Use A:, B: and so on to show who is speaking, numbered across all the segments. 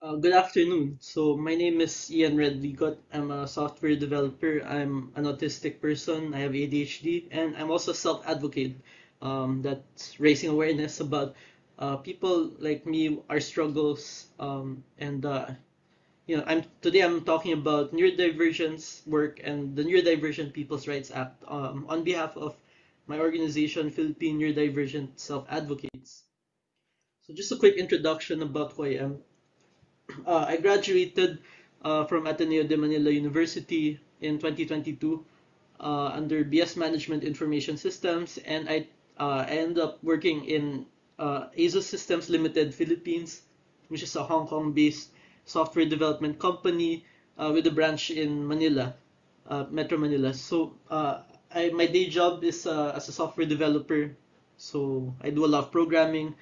A: Good afternoon. So my name is Ian Redligot. I'm a software developer. I'm an autistic person. I have ADHD, and I'm also a self-advocate. That's raising awareness about people like me, our struggles, I'm today I'm talking about neurodivergence work and the Neurodivergent People's Rights Act on behalf of my organization, Philippine Neurodivergent Self-Advocates. So just a quick introduction about who I am. I graduated from Ateneo de Manila University in 2022 under BS Management Information Systems, and I ended up working in ASUS Systems Limited Philippines, which is a Hong Kong-based software development company with a branch in Manila, Metro Manila. So my day job is as a software developer. So I do a lot of programming.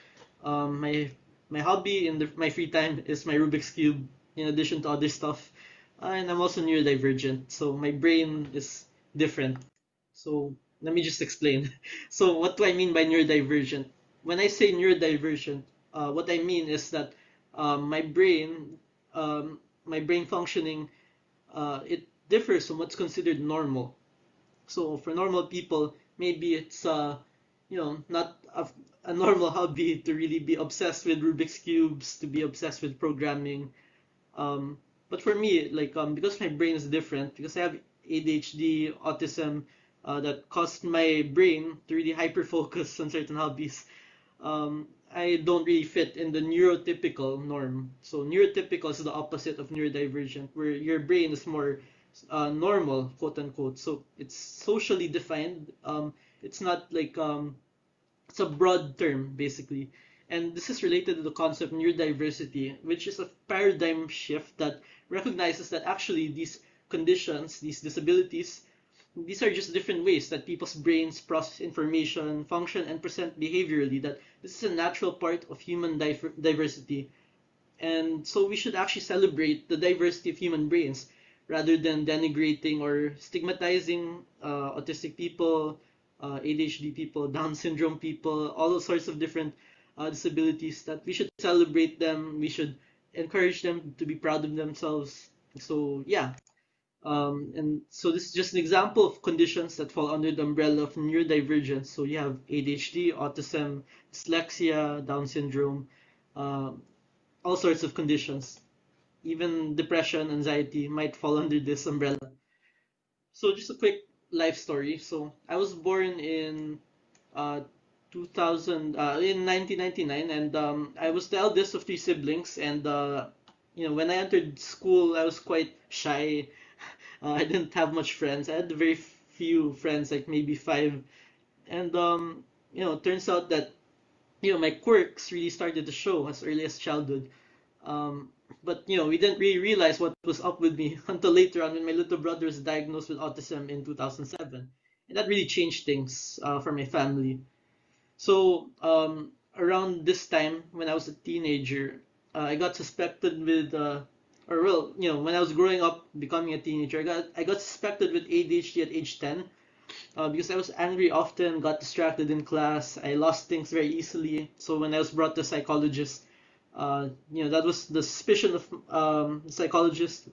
A: My hobby in my free time is my Rubik's Cube, in addition to other stuff. And I'm also neurodivergent, so my brain is different. So let me just explain. So what do I mean by neurodivergent? When I say neurodivergent, what I mean is that my brain functioning, it differs from what's considered normal. So for normal people, maybe it's not a normal hobby to really be obsessed with Rubik's cubes, to be obsessed with programming. Um, but for me, because my brain is different, because I have ADHD, autism, that caused my brain to really hyper focus on certain hobbies. I don't really fit in the neurotypical norm. So neurotypical is the opposite of neurodivergent, where your brain is more normal, quote unquote. So it's socially defined. It's not it's a broad term basically. And this is related to the concept of neurodiversity, which is a paradigm shift that recognizes that actually these conditions, these disabilities, these are just different ways that people's brains process information, function, and present behaviorally. That this is a natural part of human diversity. And so we should actually celebrate the diversity of human brains rather than denigrating or stigmatizing autistic people, ADHD people, Down syndrome people, all those sorts of different disabilities. That we should celebrate them. We should encourage them to be proud of themselves. So yeah, and so this is just an example of conditions that fall under the umbrella of neurodivergence. So you have ADHD, autism, dyslexia, Down syndrome, uh, all sorts of conditions. Even depression, anxiety might fall under this umbrella. So just a quick life story. So I was born in uh, 2000 in 1999, and I was the eldest of three siblings. And when I entered school, I was quite shy. I didn't have much friends. I had very few friends, like maybe five. And turns out that my quirks really started to show as early as childhood. Um, but we didn't really realize what was up with me until later on when my little brother was diagnosed with autism in 2007, and that really changed things for my family. So around this time, when I was a teenager, I got suspected with, or well, when I was growing up, becoming a teenager, I got suspected with ADHD at age 10, because I was angry often, got distracted in class, I lost things very easily. So when I was brought to a psychologist, that was the suspicion of the psychologist.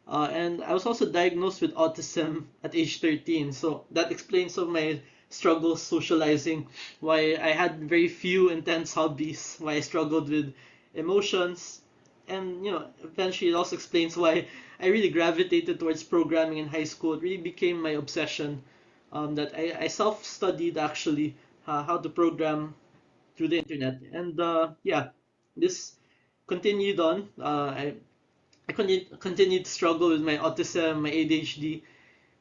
A: And I was also diagnosed with autism at age 13. So that explains some of my struggles socializing, why I had very few intense hobbies, why I struggled with emotions. And eventually it also explains why I really gravitated towards programming in high school. It really became my obsession. That I self-studied actually how to program through the internet. And yeah, this continued on. I continued to struggle with my autism, my ADHD,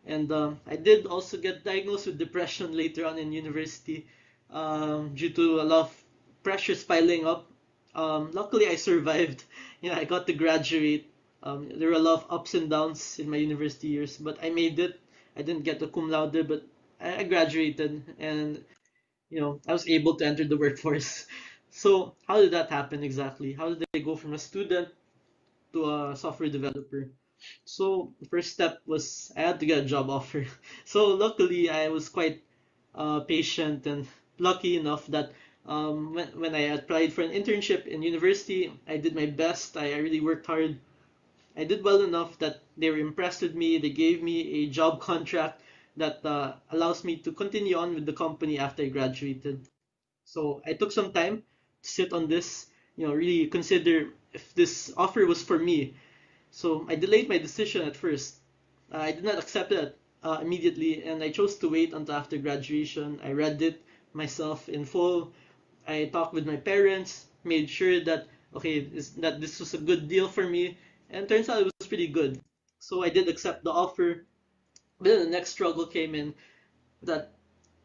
A: and I did also get diagnosed with depression later on in university, due to a lot of pressures piling up. Luckily, I survived. I got to graduate. There were a lot of ups and downs in my university years, but I made it. I didn't get the cum laude, but I graduated, and I was able to enter the workforce. So how did that happen exactly? How did I go from a student to a software developer? So the first step was I had to get a job offer. So luckily I was quite patient and lucky enough that When I applied for an internship in university, I did my best. I really worked hard. I did well enough that they were impressed with me. They gave me a job contract that allows me to continue on with the company after I graduated. So I took some time to sit on this, really consider if this offer was for me. So I delayed my decision at first. I did not accept it immediately, and I chose to wait until after graduation. I read it myself in full. I talked with my parents, made sure that that this was a good deal for me, and turns out it was pretty good. So I did accept the offer. But then the next struggle came in that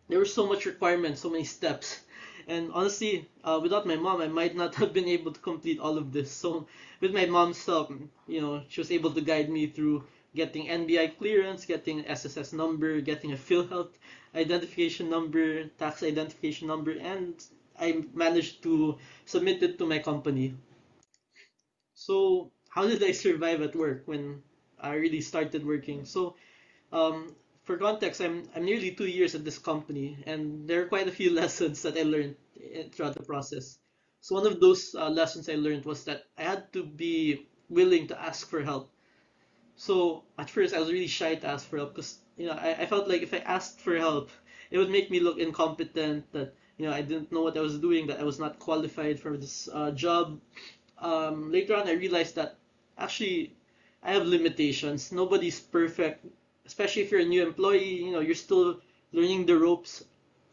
A: there were so much requirements, so many steps. And honestly, without my mom, I might not have been able to complete all of this. So with my mom's help, she was able to guide me through getting NBI clearance, getting an SSS number, getting a PhilHealth identification number, tax identification number, and I managed to submit it to my company. So how did I survive at work when I really started working? So for context, I'm nearly 2 years at this company, and there are quite a few lessons that I learned throughout the process. So one of those lessons I learned was that I had to be willing to ask for help. So at first, I was really shy to ask for help because I felt like if I asked for help, it would make me look incompetent. That I didn't know what I was doing, that I was not qualified for this job. Later on, I realized that actually I have limitations. Nobody's perfect, especially if you're a new employee. You're still learning the ropes,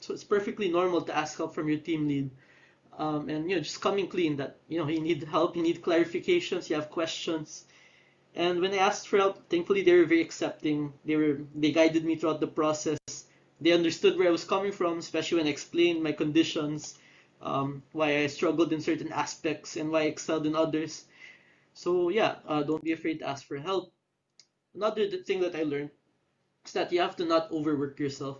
A: so it's perfectly normal to ask help from your team lead. And just coming clean that you need help, you need clarifications, you have questions. And when I asked for help, thankfully they were very accepting. They guided me throughout the process. They understood where I was coming from, especially when I explained my conditions, why I struggled in certain aspects and why I excelled in others. So yeah, don't be afraid to ask for help. Another thing that I learned is that you have to not overwork yourself.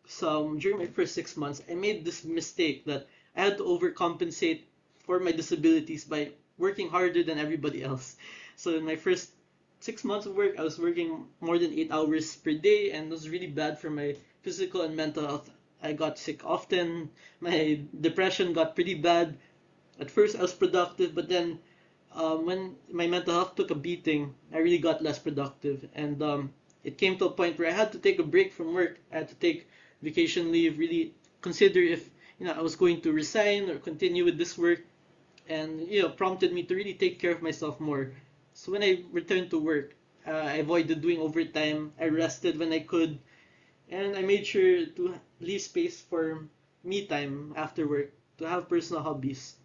A: So during my first 6 months, I made this mistake that I had to overcompensate for my disabilities by working harder than everybody else. So in my first 6 months of work, I was working more than 8 hours per day, and it was really bad for my physical and mental health. I got sick often. My depression got pretty bad. At first, I was productive, but then when my mental health took a beating, I really got less productive. And it came to a point where I had to take a break from work. I had to take vacation leave, really consider if I was going to resign or continue with this work, and prompted me to really take care of myself more. So when I returned to work, I avoided doing overtime. I rested when I could, and I made sure to leave space for me time after work to have personal hobbies.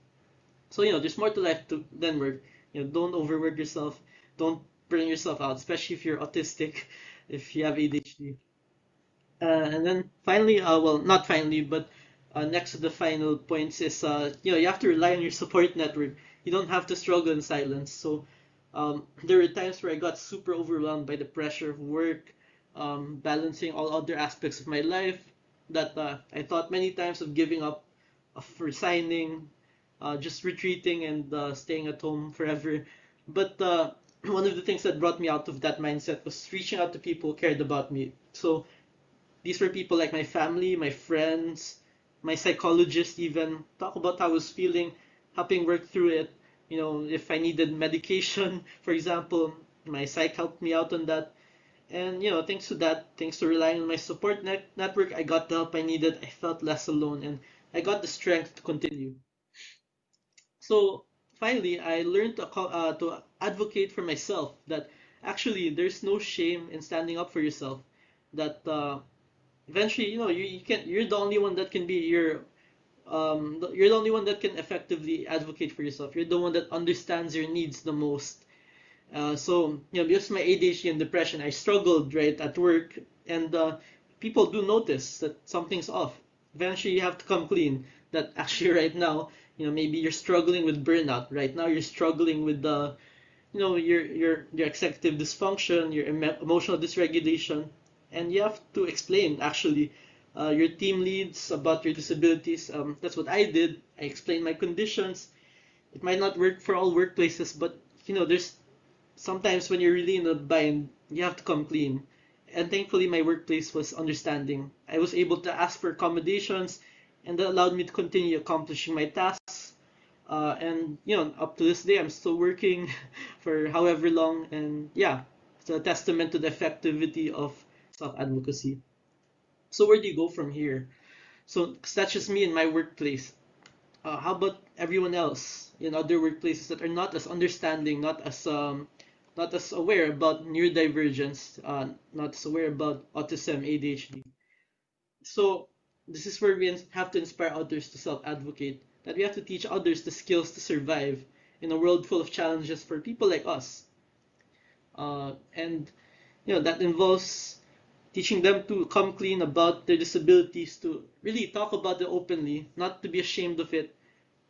A: So there's more to life than work. Don't overwork yourself. Don't burn yourself out, especially if you're autistic, if you have ADHD. And then finally, well, not finally, but next to the final points is you have to rely on your support network. You don't have to struggle in silence. So there were times where I got super overwhelmed by the pressure of work, balancing all other aspects of my life, that I thought many times of giving up, of resigning, just retreating and staying at home forever. But one of the things that brought me out of that mindset was reaching out to people who cared about me. So these were people like my family, my friends, my psychologist even, talk about how I was feeling, helping work through it. If I needed medication, for example, my psych helped me out on that. And thanks to that, thanks to relying on my support network, I got the help I needed. I felt less alone, and I got the strength to continue. So finally, I learned to advocate for myself. That actually there's no shame in standing up for yourself. That eventually, you can. You're the only one that can be you're the only one that can effectively advocate for yourself. You're the one that understands your needs the most. So because of my ADHD and depression, I struggled right at work, and people do notice that something's off. Eventually, you have to come clean. That actually, right now, maybe you're struggling with burnout. Right now, you're struggling with your executive dysfunction, your emotional dysregulation, and you have to explain actually your team leads about your disabilities. That's what I did. I explained my conditions. It might not work for all workplaces, but there's sometimes when you're really in a bind, you have to come clean. And thankfully, my workplace was understanding. I was able to ask for accommodations, and that allowed me to continue accomplishing my tasks. And up to this day, I'm still working for however long, and yeah, it's a testament to the effectivity of self-advocacy. So where do you go from here? So 'cause that's just me in my workplace. How about everyone else in other workplaces that are not as understanding, not as aware about neurodivergence, not as aware about autism, ADHD? So this is where we have to inspire others to self-advocate, that we have to teach others the skills to survive in a world full of challenges for people like us. And that involves teaching them to come clean about their disabilities, to really talk about it openly, not to be ashamed of it,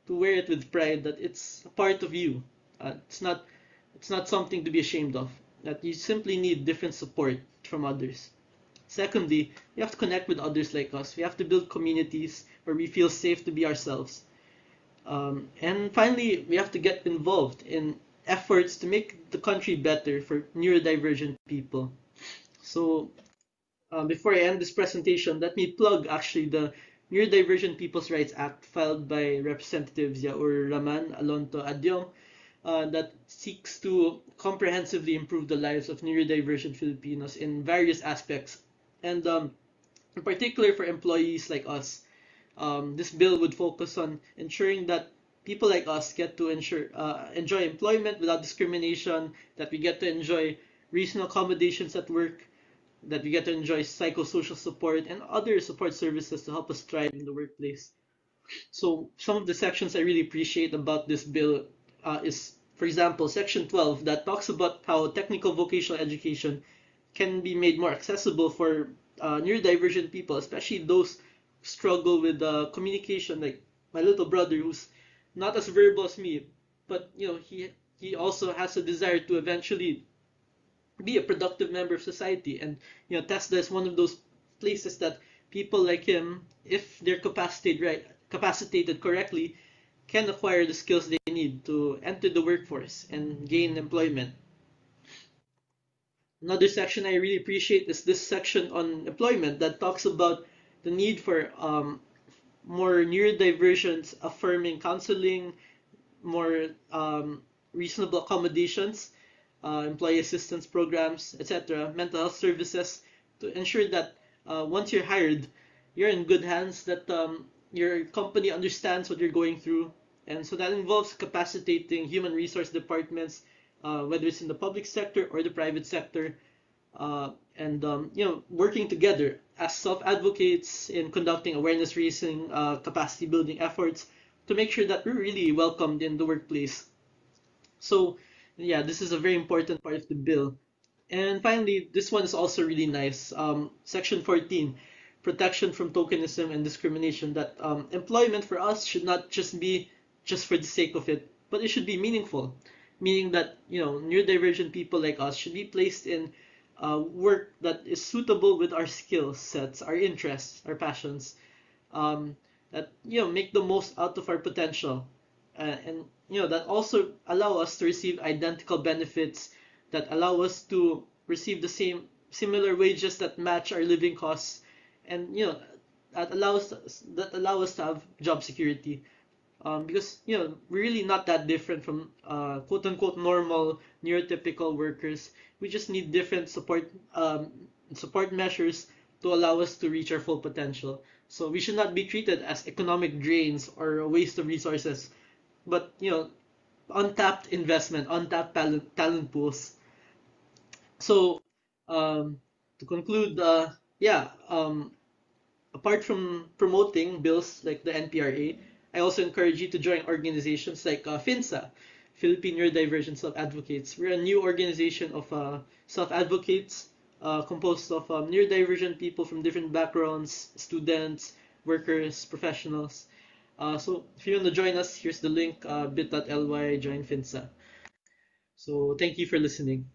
A: to wear it with pride, that it's a part of you. It's not something to be ashamed of. That you simply need different support from others. Secondly, we have to connect with others like us. We have to build communities where we feel safe to be ourselves. And finally, we have to get involved in efforts to make the country better for neurodivergent people. So, before I end this presentation, let me plug actually the Neurodivergent People's Rights Act filed by Representatives Yaur Rahman, Alonto Adyong, that seeks to comprehensively improve the lives of neurodivergent Filipinos in various aspects. And in particular for employees like us, this bill would focus on ensuring that people like us get to enjoy employment without discrimination, that we get to enjoy reasonable accommodations at work, that we get to enjoy psychosocial support and other support services to help us thrive in the workplace. So some of the sections I really appreciate about this bill is, for example, Section 12 that talks about how technical vocational education can be made more accessible for neurodivergent people, especially those who struggle with communication, like my little brother who's not as verbal as me, but he also has a desire to eventually be a productive member of society. And TESDA is one of those places that people like him, if they're capacitated correctly, can acquire the skills they need to enter the workforce and gain employment. Another section I really appreciate is this section on employment that talks about the need for more neurodivergence affirming counseling, more reasonable accommodations, employee assistance programs, etc., mental health services, to ensure that once you're hired, you're in good hands, that your company understands what you're going through. And so that involves capacitating human resource departments, whether it's in the public sector or the private sector, and working together as self-advocates in conducting awareness raising, capacity building efforts to make sure that we're really welcomed in the workplace. So yeah, this is a very important part of the bill. And finally, this one is also really nice. Section 14, protection from tokenism and discrimination, that employment for us should not just be just for the sake of it, but it should be meaningful. Meaning that, neurodivergent people like us should be placed in work that is suitable with our skill sets, our interests, our passions, that, make the most out of our potential. And that also allow us to receive identical benefits, that allow us to receive the similar wages that match our living costs, and that allow us to have job security, because we're really not that different from quote unquote normal neurotypical workers. We just need different support measures to allow us to reach our full potential. So we should not be treated as economic drains or a waste of resources, but untapped investment, untapped talent pools. So to conclude, apart from promoting bills like the NPRA, I also encourage you to join organizations like FINSA, Philippine Neurodivergent Self-Advocates. We're a new organization of self-advocates composed of neurodivergent people from different backgrounds, students, workers, professionals. So if you want to join us, here's the link, bit.ly join FINSA. So thank you for listening.